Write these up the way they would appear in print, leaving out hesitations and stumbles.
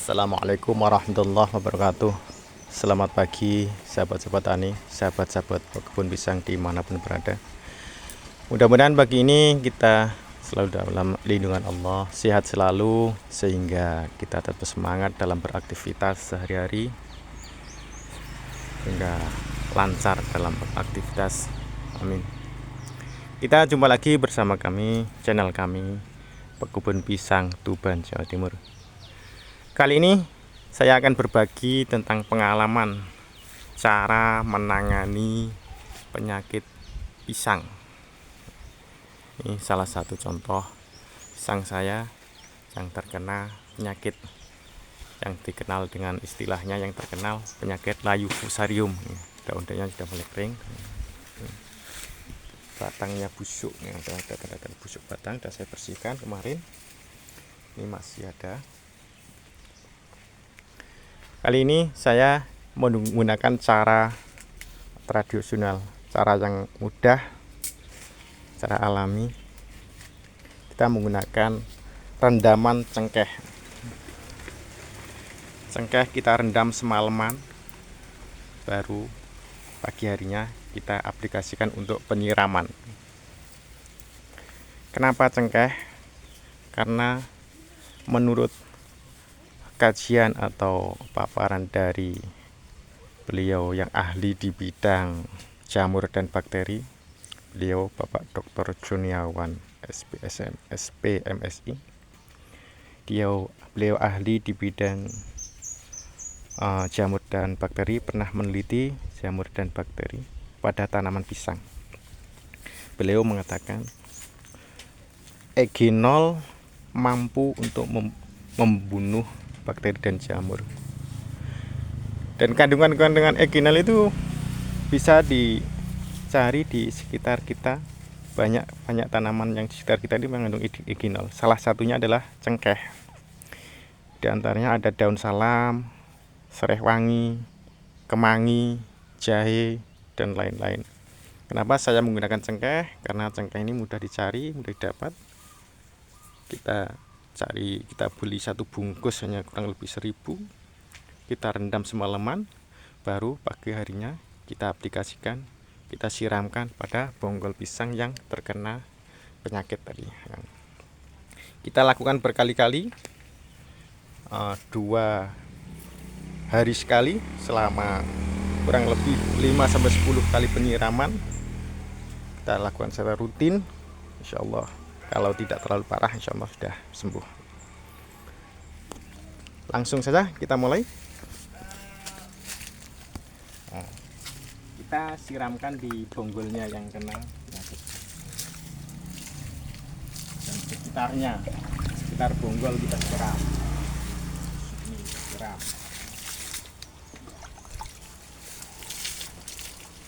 Assalamualaikum warahmatullahi wabarakatuh. Selamat pagi sahabat-sahabat tani, sahabat-sahabat kebun pisang dimanapun berada. Mudah-mudahan pagi ini kita selalu dalam lindungan Allah, sehat selalu, sehingga kita tetap semangat dalam beraktivitas sehari-hari, sehingga lancar dalam beraktivitas. Amin. Kita jumpa lagi bersama channel kami Pekebun Pisang Tuban, Jawa Timur. Kali ini saya akan berbagi tentang pengalaman cara menangani penyakit pisang. Ini salah satu contoh pisang saya yang terkena penyakit yang dikenal dengan istilahnya yang terkenal penyakit layu fusarium. Daun-daunnya sudah mulai kering, batangnya busuk, ada tanda-tanda busuk batang, dan saya bersihkan kemarin. Ini masih ada. Kali ini saya menggunakan cara tradisional, cara yang mudah, cara alami. Kita menggunakan rendaman cengkeh. Cengkeh kita rendam semalaman, baru pagi harinya kita aplikasikan untuk penyiraman. Kenapa cengkeh? Karena menurut kajian atau paparan dari beliau yang ahli di bidang jamur dan bakteri, beliau Bapak Dr. Juniawan SPMSI. Beliau ahli di bidang jamur dan bakteri, pernah meneliti jamur dan bakteri pada tanaman pisang. Beliau mengatakan Eginol mampu untuk membunuh bakteri dan jamur, dan kandungan eginol itu bisa dicari di sekitar kita. Banyak tanaman yang di sekitar kita ini mengandung eginol. Salah satunya adalah cengkeh. Di antaranya ada daun salam, sereh wangi, kemangi, jahe, dan lain-lain. Kenapa saya menggunakan cengkeh? Karena cengkeh ini mudah dicari, mudah didapat. Kita beli satu bungkus hanya kurang lebih 1.000. Kita rendam semalaman, baru pagi harinya kita aplikasikan, kita siramkan pada bonggol pisang yang terkena penyakit tadi. Kita lakukan berkali-kali, 2 hari sekali, selama kurang lebih 5-10 kali penyiraman. Kita lakukan secara rutin, insya Allah. Kalau tidak terlalu parah, insya Allah sudah sembuh. Langsung saja kita mulai. Kita siramkan di bonggolnya yang kena penyakit dan sekitar bonggol kita siram. Ini siram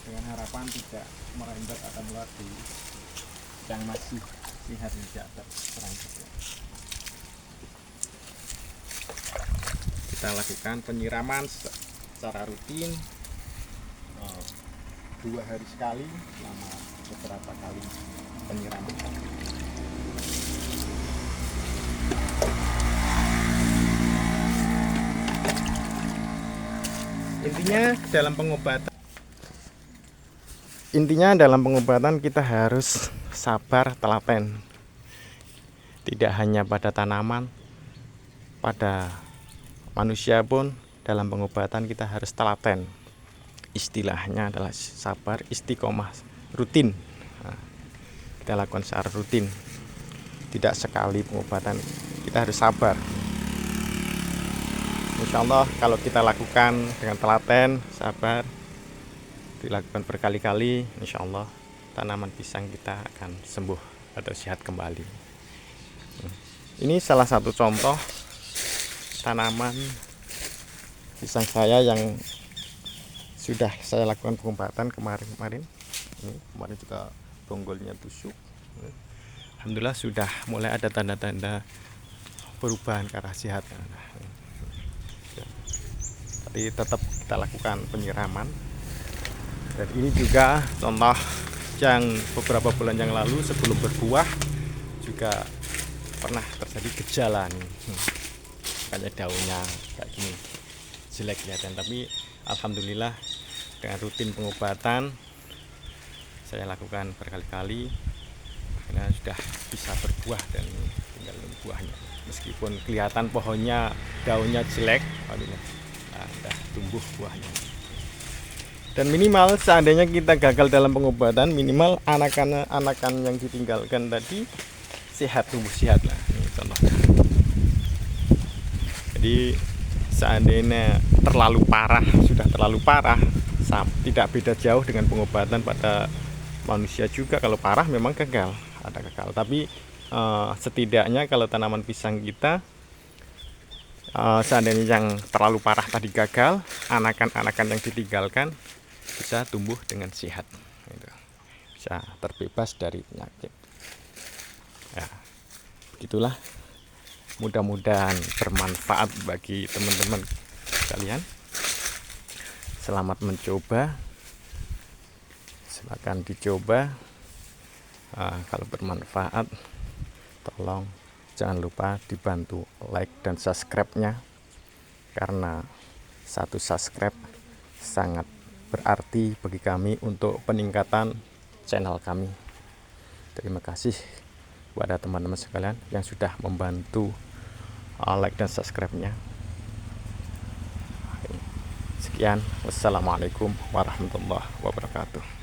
dengan harapan tidak merembet atau meluap di yang masih sehat, tidak terserang. Kita lakukan penyiraman secara rutin, 2 hari sekali selama beberapa kali penyiraman. Intinya dalam pengobatan kita harus sabar, telaten. Tidak hanya pada tanaman, pada manusia pun dalam pengobatan kita harus telaten. Istilahnya adalah sabar, istiqomah, rutin. Kita lakukan secara rutin, tidak sekali pengobatan. Kita harus sabar. Insya Allah kalau kita lakukan dengan telaten, sabar, dilakukan berkali-kali, insya Allah tanaman pisang kita akan sembuh atau sehat kembali. Ini salah satu contoh tanaman pisang saya yang sudah saya lakukan pengobatan kemarin. Kemarin juga bonggolnya tusuk. Alhamdulillah sudah mulai ada tanda-tanda perubahan ke arah sehat. Tapi tetap kita lakukan penyiraman. Dan ini juga contoh yang beberapa bulan yang lalu sebelum berbuah juga pernah terjadi gejala nih. makanya daunnya kayak gini jelek kelihatan. Tapi alhamdulillah dengan rutin pengobatan saya lakukan berkali-kali, karena sudah bisa berbuah dan tinggal buahnya. Meskipun kelihatan pohonnya daunnya jelek, alhamdulillah sudah tumbuh buahnya. Dan minimal seandainya kita gagal dalam pengobatan, minimal anakan yang ditinggalkan tadi sehat, tumbuh sehat lah. Ini contohnya. Jadi seandainya sudah terlalu parah, tidak beda jauh dengan pengobatan pada manusia juga. Kalau parah memang ada gagal. Tapi setidaknya kalau tanaman pisang kita seandainya yang terlalu parah tadi gagal, anakan-anakan yang ditinggalkan bisa tumbuh dengan sehat, bisa terbebas dari penyakit. Ya, begitulah. Mudah-mudahan bermanfaat bagi teman-teman sekalian. Selamat mencoba. Silakan dicoba. Kalau bermanfaat, tolong jangan lupa dibantu like dan subscribe-nya, karena satu subscribe sangat berarti bagi kami untuk peningkatan channel kami. Terima kasih kepada teman-teman sekalian yang sudah membantu like dan subscribe-nya. Sekian, wassalamualaikum warahmatullahi wabarakatuh.